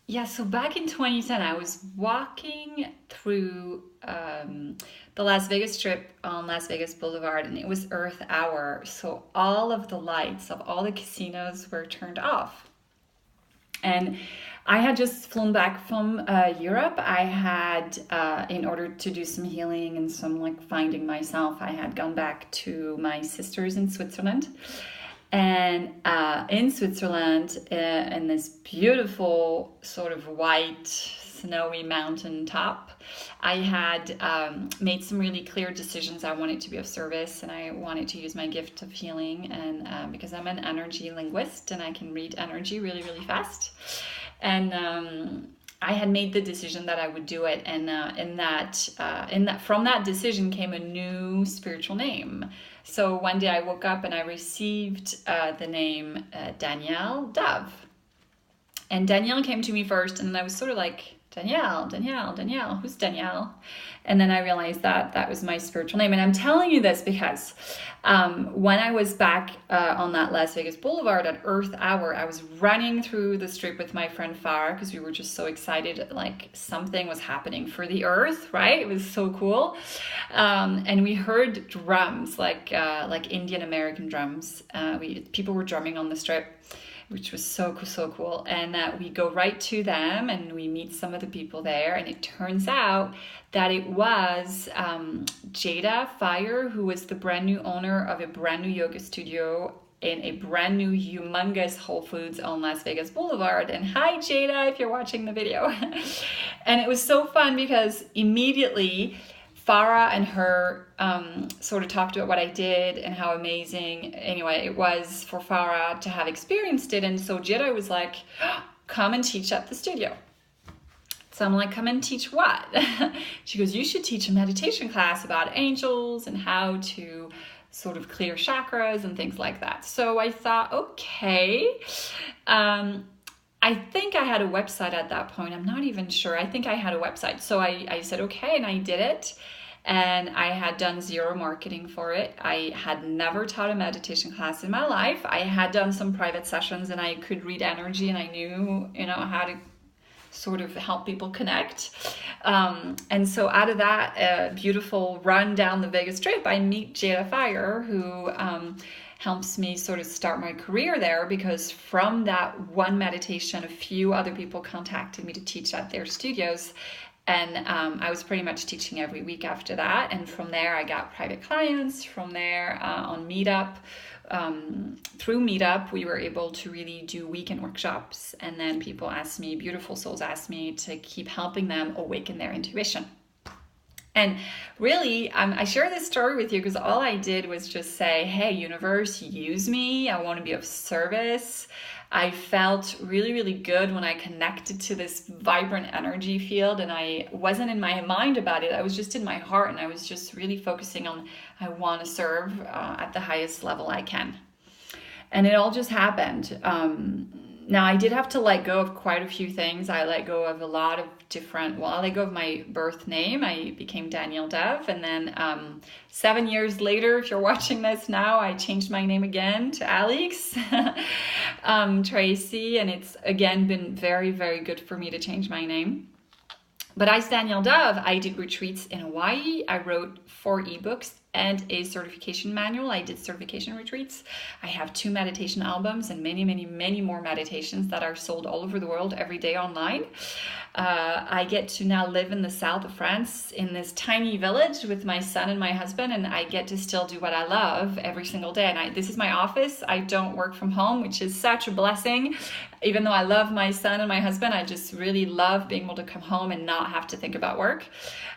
Yeah, so back in 2010, I was walking through the Las Vegas Strip on Las Vegas Boulevard, and it was Earth Hour. So all of the lights of all the casinos were turned off. And I had just flown back from Europe. I had, in order to do some healing and some like finding myself, I had gone back to my sisters in Switzerland. And in Switzerland, in this beautiful sort of white, snowy mountain top, I had made some really clear decisions. I wanted to be of service and I wanted to use my gift of healing. And because I'm an energy linguist and I can read energy really, really fast. And I had made the decision that I would do it, and from that decision came a new spiritual name. So one day I woke up and I received the name Danielle Dove, and Danielle came to me first, and I was sort of like, Danielle, who's Danielle? And then I realized that that was my spiritual name. And I'm telling you this because when I was back on that Las Vegas Boulevard at Earth Hour, I was running through the strip with my friend Farah because we were just so excited, like something was happening for the earth, right? It was so cool. And we heard drums, like Indian American drums. People were drumming on the strip, which was so cool. And we go right to them and we meet some of the people there. And it turns out that it was Jada Fire, who was the brand new owner of a brand new yoga studio in a brand new humongous Whole Foods on Las Vegas Boulevard. And hi, Jada, if you're watching the video. And it was so fun because immediately Farah and her sort of talked about what I did and how amazing, anyway, it was for Farah to have experienced it. And so Jida was like, come and teach at the studio. So I'm like, come and teach what? She goes, you should teach a meditation class about angels and how to sort of clear chakras and things like that. So I thought, okay. I think I had a website at that point. I'm not even sure. I think I had a website. So I said, okay, and I did it. And I had done zero marketing for it. I had never taught a meditation class in my life. I had done some private sessions and I could read energy and I knew, how to sort of help people connect. And so out of that beautiful run down the Vegas Strip, I meet Jada Fire, who helps me sort of start my career there, because from that one meditation, a few other people contacted me to teach at their studios. And I was pretty much teaching every week after that. And from there, I got private clients. From there, on Meetup, through Meetup, we were able to really do weekend workshops. And then beautiful souls asked me to keep helping them awaken their intuition. And really, I share this story with you because all I did was just say, hey, universe, use me. I want to be of service. I felt really, really good when I connected to this vibrant energy field, and I wasn't in my mind about it. I was just in my heart, and I was just really focusing on, I want to serve at the highest level I can. And it all just happened. Now, I did have to let go of quite a few things. I let go of a lot of I let go of my birth name. I became Danielle Dove. And then 7 years later, if you're watching this now, I changed my name again to Alex Tracy. And it's, again, been very, very good for me to change my name. But as Danielle Dove, I did retreats in Hawaii. I wrote 4 ebooks and a certification manual. I did certification retreats. I have 2 meditation albums and many, many, many more meditations that are sold all over the world every day online. I get to now live in the south of France in this tiny village with my son and my husband, and I get to still do what I love every single day. And this is my office. I don't work from home, which is such a blessing. Even though I love my son and my husband, I just really love being able to come home and not have to think about work.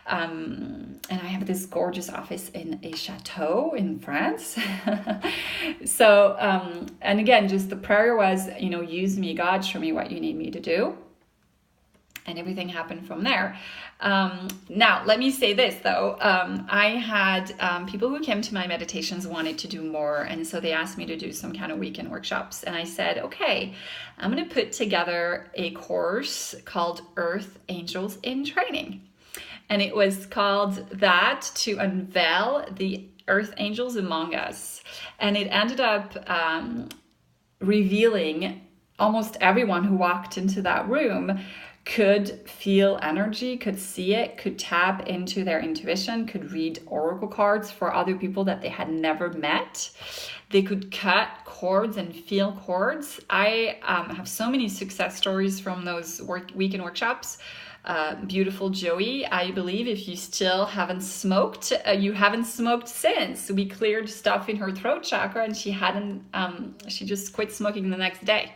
And I have this gorgeous office in a chateau in France. So, and again, just the prayer was, use me, God, show me what you need me to do. And everything happened from there. Now, let me say this, though. I had people who came to my meditations wanted to do more. And so they asked me to do some kind of weekend workshops. And I said, okay, I'm going to put together a course called Earth Angels in Training. And it was called that to unveil the Earth Angels among us. And it ended up revealing almost everyone who walked into that room could feel energy, could see it, could tap into their intuition, could read oracle cards for other people that they had never met. They could cut cords and feel cords. I have so many success stories from those weekend workshops. Beautiful Joey, I believe if you still haven't smoked, you haven't smoked since. We cleared stuff in her throat chakra, and she just quit smoking the next day.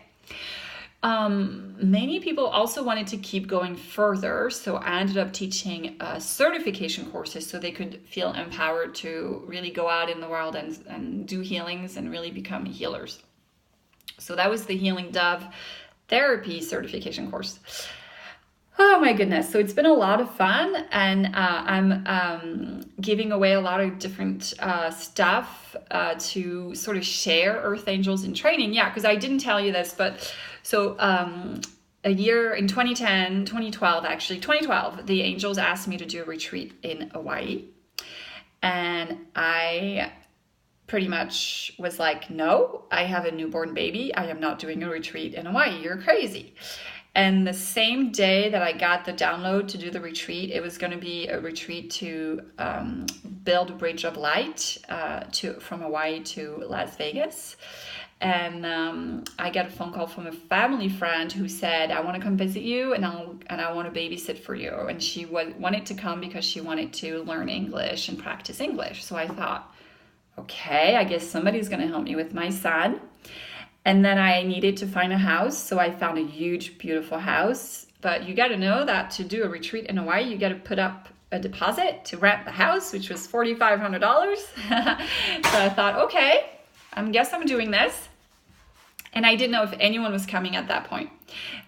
Many people also wanted to keep going further, so I ended up teaching certification courses so they could feel empowered to really go out in the world and do healings and really become healers. So that was the Healing Dove Therapy certification course. Oh my goodness. So it's been a lot of fun, and I'm giving away a lot of different stuff to sort of share Earth Angels in training. Yeah, because I didn't tell you this, but so a year in 2012, the angels asked me to do a retreat in Hawaii. And I pretty much was like, no, I have a newborn baby. I am not doing a retreat in Hawaii. You're crazy. And the same day that I got the download to do the retreat, it was going to be a retreat to build a bridge of light from Hawaii to Las Vegas. And I got a phone call from a family friend who said, I want to come visit you, and I want to babysit for you. And she wanted to come because she wanted to learn English and practice English. So I thought, okay, I guess somebody's going to help me with my son. And then I needed to find a house, so I found a huge, beautiful house. But you got to know that to do a retreat in Hawaii, you got to put up a deposit to rent the house, which was $4,500. So I thought, okay, I guess I'm doing this. And I didn't know if anyone was coming at that point.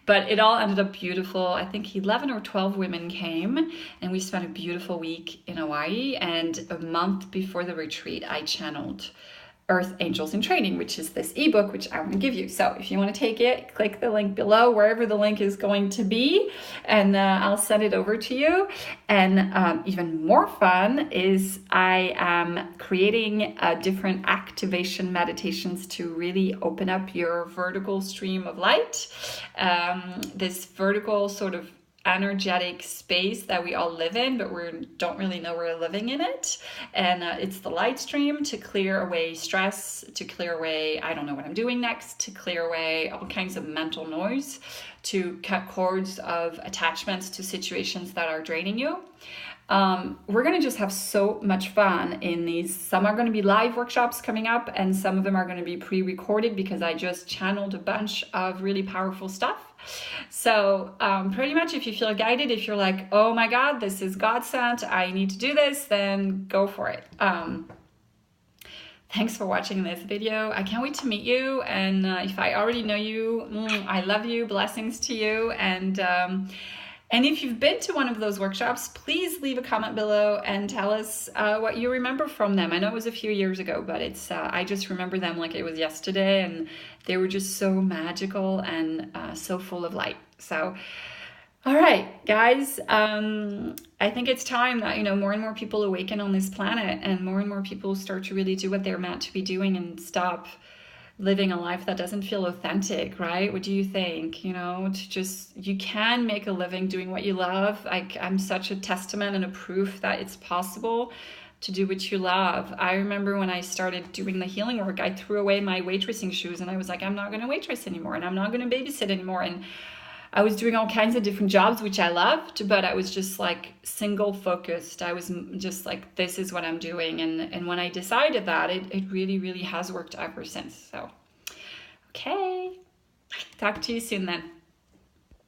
But it all ended up beautiful. I think 11 or 12 women came, and we spent a beautiful week in Hawaii. And a month before the retreat, I channeled Earth Angels in Training, which is this ebook, which I want to give you. So if you want to take it, click the link below, wherever the link is going to be, and I'll send it over to you. And even more fun is I am creating different activation meditations to really open up your vertical stream of light. This vertical sort of energetic space that we all live in, but we don't really know we're living in it. And it's the light stream to clear away stress, to clear away, I don't know what I'm doing next, to clear away all kinds of mental noise, to cut cords of attachments to situations that are draining you. We're going to just have so much fun in these. Some are going to be live workshops coming up, and some of them are going to be pre-recorded because I just channeled a bunch of really powerful stuff. So pretty much if you feel guided, if you're like, oh my God, this is God sent, I need to do this, then go for it. Thanks for watching this video. I can't wait to meet you. And if I already know you, I love you. Blessings to you. And if you've been to one of those workshops, please leave a comment below and tell us what you remember from them. I know it was a few years ago, but I just remember them like it was yesterday, and they were just so magical and so full of light. So, all right, guys, I think it's time that, more and more people awaken on this planet, and more people start to really do what they're meant to be doing and stop living a life that doesn't feel authentic, right? What do you think? You can make a living doing what you love. I'm such a testament and a proof that it's possible to do what you love. I remember when I started doing the healing work, I threw away my waitressing shoes, and I was like, I'm not going to waitress anymore, and I'm not going to babysit anymore. And I was doing all kinds of different jobs, which I loved, but I was just like single focused. I was just like, this is what I'm doing. And when I decided that, it really, really has worked ever since. So, okay. Talk to you soon then.